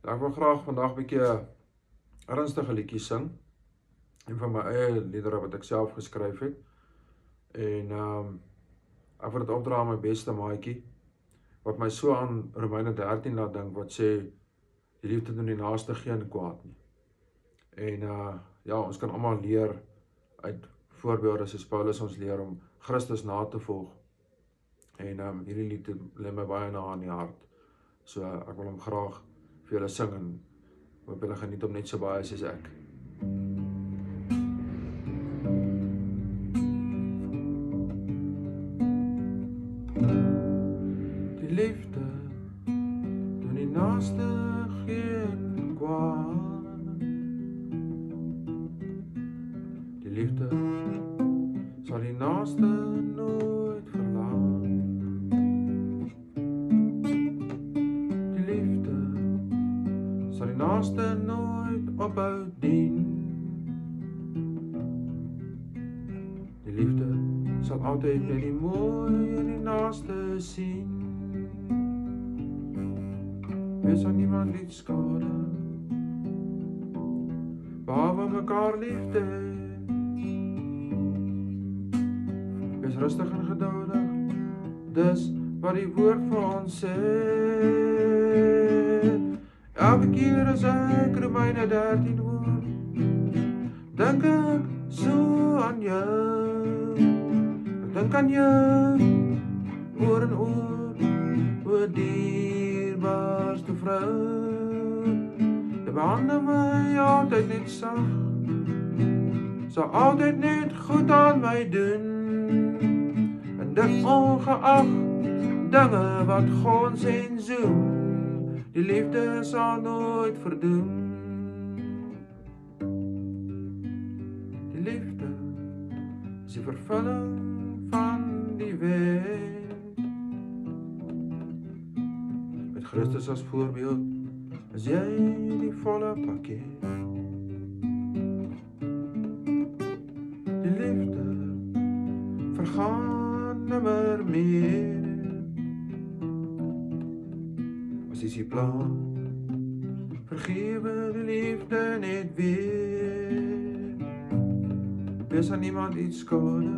Ek wil graag vandag 'n bietjie ernstige liedjies sing. Een van my eie liedere wat ek self geskryf het. En ek wil dit opdra aan my beste maatjie wat my so aan Romeine 13 laat dink wat sê die liefde doen die naaste geen kwaad nie. En ja, ons kan almal leer uit voorbeelde soos Paulus ons leer om Christus na te volg. En hierdie lied lê my baie na aan die hart. So ek wil hom graag vir julle sing en hoop julle geniet hom net so baie soos ek. Die liefde doen die naaste geen kwaad. Die liefde sal die naaste nooit verlaat. Die liefde sal die naaste nooit ophou dien. Die liefde sal altyd net die mooi in die naaste sien. Wees aan niemand iets skade, behalwe mekaar liefde. Wees rustig en geduldig, dis wat die woord vir ons sê. Elke keer as ek Romeine 13 hoor, dink ek so aan jou. Ek dink aan jou, oor en oor, o dierbaarste vrou. Jy behandel my altyd net sag, sal altyd net goed aan my doen. En dit ongeag dinge wat gons en zoem, die liefde sal nooit verdoem. Die liefde is die vervulling van die wet. Met Christus as voorbeeld is jy die volle pakket. Die liefde vergaan nimmer meer. As is die plan, vergewe die liefde net weer. Wees aan niemand iets skade,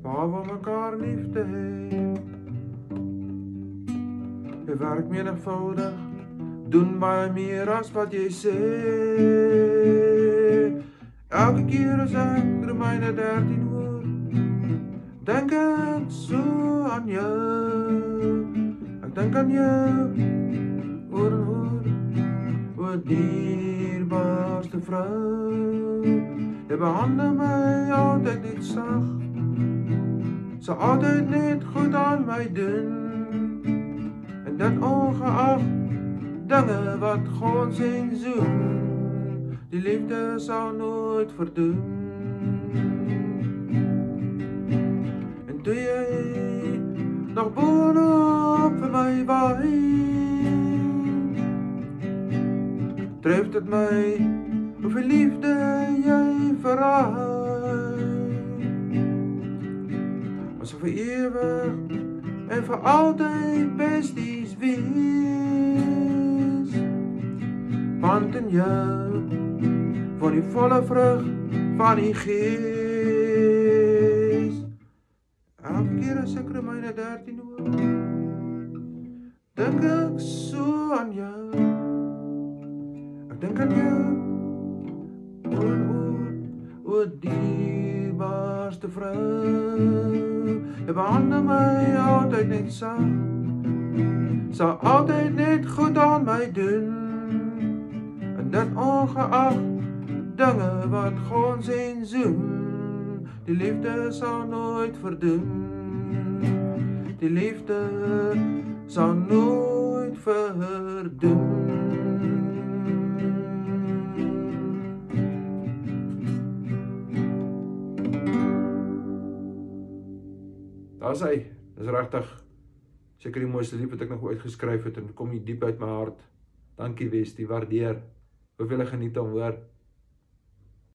behalwe mekaar liefde het. Jy werk menigvuldig, doen baie meer as wat jy sê. Elke keer as ek Romeine 13 hoor, dink ek so aan jou. Ek dink aan jou, oor en oor, o dierbaarste vrou. Jy behandel my altyd net sag, sal altyd net goed aan my doen. En dit ongeag dinge wat gons en zoem, die liefde sal nooit verdoem. En toe jy nog boonop vir my waai, tref dit my hoeveel liefde jy verraai. Ons sal vir ewig en vir altyd besties wees. Want in jou van die volle vrug van die gees. Elke keer as ek Romeine 13 hoor, dink ek so aan jou. Ek dink aan jou, oor en oor, o dierbaarste vrou. Jy behandel my altyd net sag, sal altyd net goed aan my doen. En dit ongeag dinge wat gons en zoem, die liefde sal nooit verdoem. Die liefde sal nooit verdoem. Daar is hy, dis regtig seker die mooiste lied wat ek nog ooit geskryf het en kom hier diep uit my hart. Dankie Westie, waardeer. Hoop julle geniet hom, hoor.